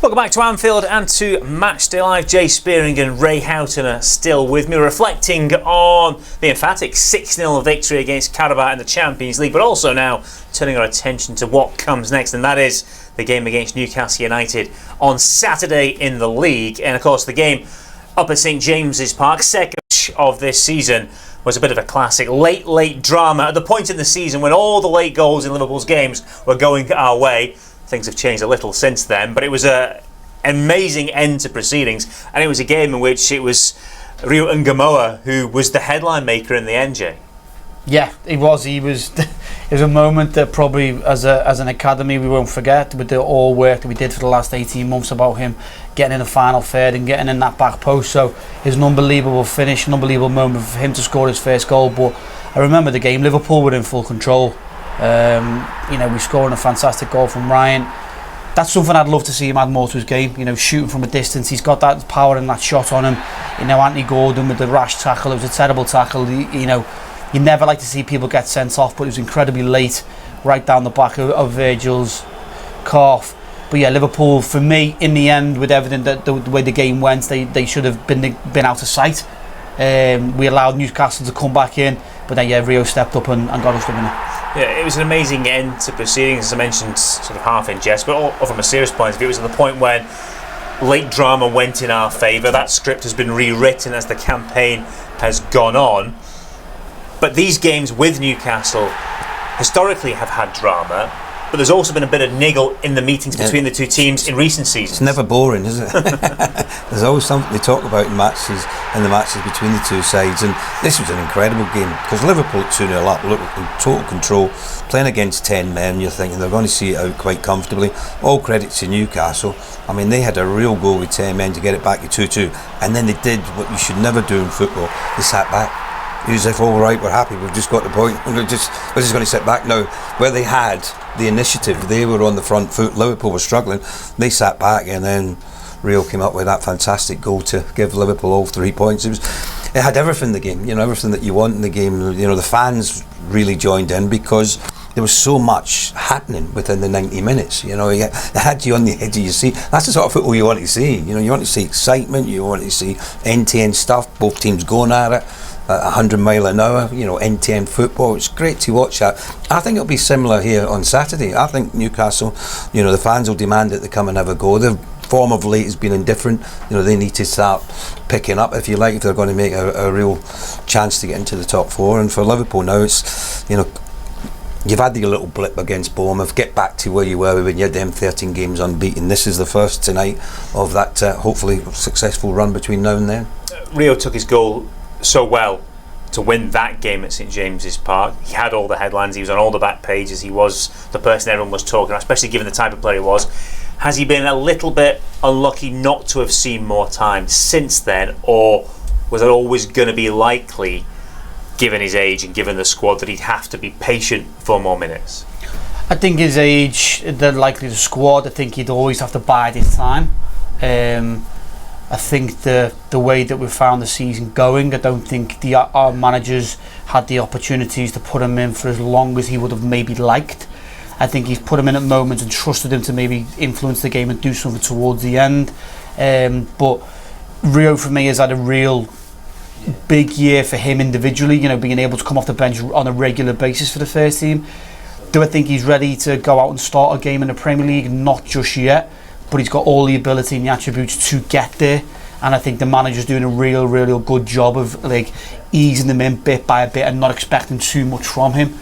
Welcome back to Anfield and to Matchday Live. Jay Spearing and Ray Houghton are still with me, reflecting on the emphatic 6-0 victory against Qarabag in the Champions League, but also now turning our attention to what comes next, and that is the game against Newcastle United on Saturday in the league. And of course the game up at St James's Park, second of this season, was a bit of a classic late drama at the point in the season when all the late goals in Liverpool's games were going our way. Things have changed a little since then, but it was an amazing end to proceedings, and it was a game in which it was Rio Ngumoha who was the headline maker in the end, Jay. Yeah, he was. It was a moment that probably as an academy we won't forget, with the all work that we did for the last 18 months about him getting in the final third and getting in that back post. So it's an unbelievable finish, an unbelievable moment for him to score his first goal. But I remember the game, Liverpool were in full control. We scored a fantastic goal from Ryan. That's something I'd love to see him add more to his game. Shooting from a distance, he's got that power and that shot on him. Anthony Gordon with the rash tackle, it was a terrible tackle. You never like to see people get sent off, but it was incredibly late, right down the back of Virgil's calf. But yeah, Liverpool, for me, in the end, with everything that the way the game went, they should have been out of sight. We allowed Newcastle to come back in, but then Rio stepped up and got us the winner. Yeah, it was an amazing end to proceedings, as I mentioned, sort of half in jest, but all from a serious point of view. It was at the point when late drama went in our favour. That script has been rewritten as the campaign has gone on. But these games with Newcastle historically have had drama, but there's also been a bit of niggle in the meetings between the two teams in recent seasons. It's never boring, is it? There's always something to talk about in the matches between the two sides, and this was an incredible game because Liverpool 2-0 up, look in total control, playing against 10 men. You're thinking they're going to see it out quite comfortably. All credit to Newcastle. I mean, they had a real goal with 10 men to get it back to 2-2, and then they did what you should never do in football. They sat back. As if, all right, we're happy, we've just got the point, we're just going to sit back now. Where they had the initiative, they were on the front foot, Liverpool were struggling, they sat back, and then Rio came up with that fantastic goal to give Liverpool all 3 points. It had everything in the game, everything that you want in the game. The fans really joined in because there was so much happening within the 90 minutes. It had you on the edge of your seat. That's the sort of football you want to see. You want to see excitement, you want to see end-to-end stuff, both teams going at it. 100 mile an hour, end-to-end football. It's great to watch that. I think it'll be similar here on Saturday. I think Newcastle, the fans will demand that they come and have a go. Their form of late has been indifferent. They need to start picking up, if you like, if they're going to make a real chance to get into the top four. And for Liverpool now, it's, you've had your little blip against Bournemouth. Get back to where you were when you had them 13 games unbeaten. This is the first tonight of that hopefully successful run between now and then. Rio took his goal so well to win that game at St James's Park. He had all the headlines, he was on all the back pages, he was the person everyone was talking about, especially given the type of player he was. Has he been a little bit unlucky not to have seen more time since then, or was it always going to be likely, given his age and given the squad, that he'd have to be patient for more minutes? I think his age, the squad, I think he'd always have to bide his time. I think the way that we've found the season going, I don't think our managers had the opportunities to put him in for as long as he would have maybe liked. I think he's put him in at moments and trusted him to maybe influence the game and do something towards the end. But Rio, for me, has had a real big year for him individually, being able to come off the bench on a regular basis for the first team. Do I think he's ready to go out and start a game in the Premier League? Not just yet. But he's got all the ability and the attributes to get there, and I think the manager's doing a real good job of easing them in bit by bit and not expecting too much from him,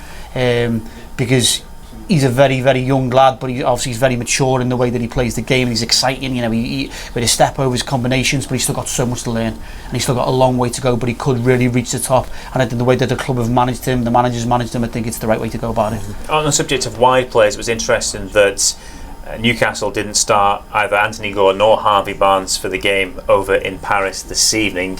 because he's a very young lad, but he's very mature in the way that he plays the game, and he's exciting, he with his step over, his combinations, but he's still got so much to learn, and he's still got a long way to go, but he could really reach the top. And I think the way that the club have managed him, the managers managed him, I think it's the right way to go about it. On the subject of wide players, it was interesting that Newcastle didn't start either Anthony Gordon or Harvey Barnes for the game over in Paris this evening.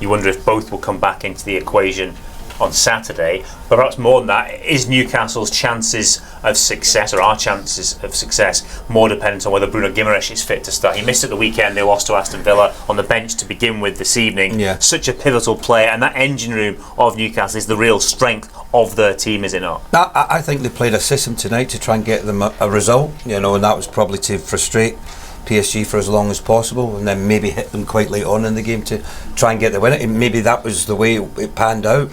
You wonder if both will come back into the equation on Saturday. But perhaps more than that, is Newcastle's chances of success, or our chances of success, more dependent on whether Bruno Guimaraes is fit to start? He missed at the weekend, they lost to Aston Villa on the bench to begin with this evening. Yeah. Such a pivotal player, and that engine room of Newcastle is the real strength of their team, is it not? I think they played a system tonight to try and get them a result, and that was probably to frustrate PSG for as long as possible, and then maybe hit them quite late on in the game to try and get the win. And maybe that was the way it panned out.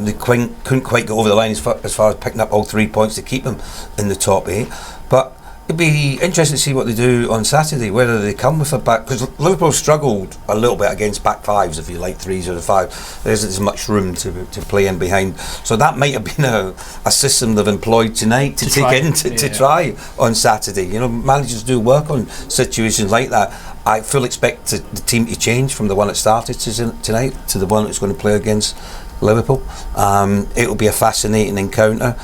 They couldn't quite get over the line as far as picking up all 3 points to keep them in the top 8. But it'd be interesting to see what they do on Saturday, whether they come with a back, because Liverpool struggled a little bit against back fives, if you like, 3s or the 5. There isn't as much room to play in behind. So that might have been a system they've employed tonight to try on Saturday. You know, managers do work on situations like that. I fully expect the team to change from the one that started tonight to the one that's going to play against Liverpool. It'll be a fascinating encounter.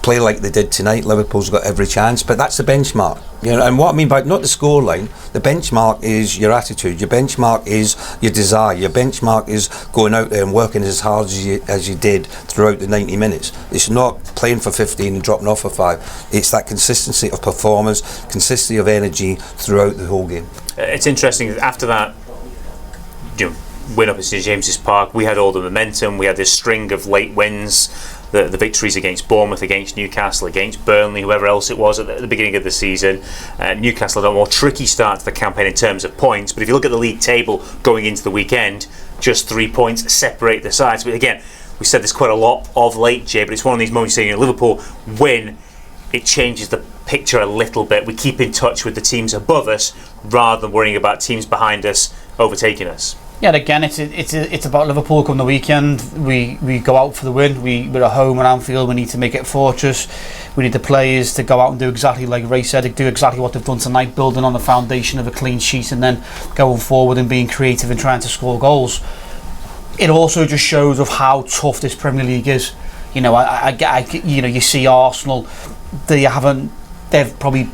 Play like they did tonight, Liverpool's got every chance, but that's the benchmark. You know, and what I mean by not the scoreline, the benchmark is your attitude, your benchmark is your desire, your benchmark is going out there and working as hard as you did throughout the 90 minutes. It's not playing for 15 and dropping off for 5. It's that consistency of performance, consistency of energy throughout the whole game. It's interesting, after that win up at St James's Park, we had all the momentum, we had this string of late wins, the victories against Bournemouth, against Newcastle, against Burnley, whoever else it was at the beginning of the season. Newcastle had a more tricky start to the campaign in terms of points, but if you look at the league table going into the weekend, just 3 points separate the sides. But again, we said this quite a lot of late, Jay, but it's one of these moments saying, Liverpool win, it changes the picture a little bit. We keep in touch with the teams above us rather than worrying about teams behind us overtaking us. Yeah, again, it's about Liverpool come the weekend. We go out for the win. We're at home at Anfield. We need to make it a fortress. We need the players to go out and do exactly like Ray said, do exactly what they've done tonight, building on the foundation of a clean sheet and then going forward and being creative and trying to score goals. It also just shows of how tough this Premier League is. You know, you see Arsenal. They've probably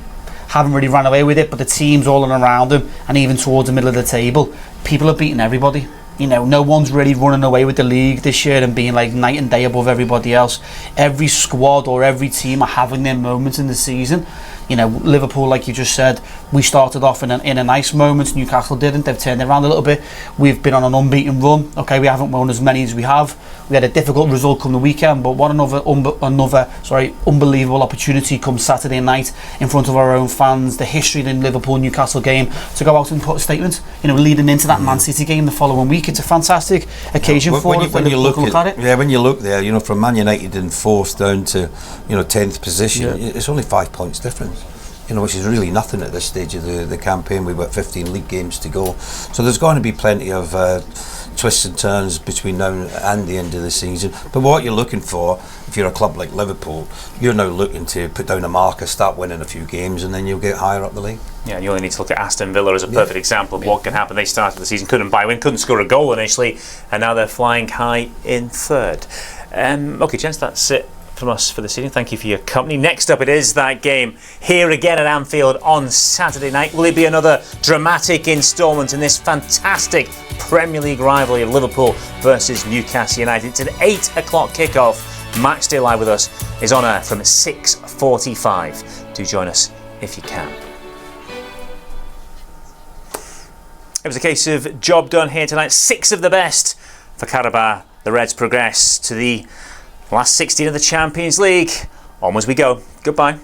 haven't really ran away with it, but the teams all around them and even towards the middle of the table, people are beating everybody. You know, no one's really running away with the league this year and being like night and day above everybody else. Every squad or every team are having their moments in the season. You know, Liverpool, like you just said, we started off in a nice moment. Newcastle didn't. They've turned it around a little bit. We've been on an unbeaten run. Okay, we haven't won as many as we have. We had a difficult result come the weekend, but what another unbelievable opportunity comes Saturday night in front of our own fans. The history in the Liverpool-Newcastle game to go out and put a statement. You know, leading into that Man City game the following week. It's a fantastic occasion when you look at it. Yeah, when you look there, you know, from Man United in 4th down to 10th position, it's only 5 points difference. You know, which is really nothing at this stage of the campaign. We've got 15 league games to go, so there's going to be plenty of twists and turns between now and the end of the season. But what you're looking for, if you're a club like Liverpool, you're now looking to put down a marker, start winning a few games, and then you'll get higher up the league. Yeah, you only need to look at Aston Villa as a perfect example of what can happen. They started the season, couldn't couldn't score a goal initially, and now they're flying high in 3rd. Okay, gents, that's it from us for this evening. Thank you for your company. Next up, it is that game here again at Anfield on Saturday night. Will it be another dramatic instalment in this fantastic Premier League rivalry of Liverpool versus Newcastle United? It's an 8 o'clock kickoff. Matchday Live with us is on air from 6:45. Do join us if you can. It was a case of job done here tonight. 6 of the best for Qarabag. The Reds progress to the last 16 of the Champions League. On as we go. Goodbye.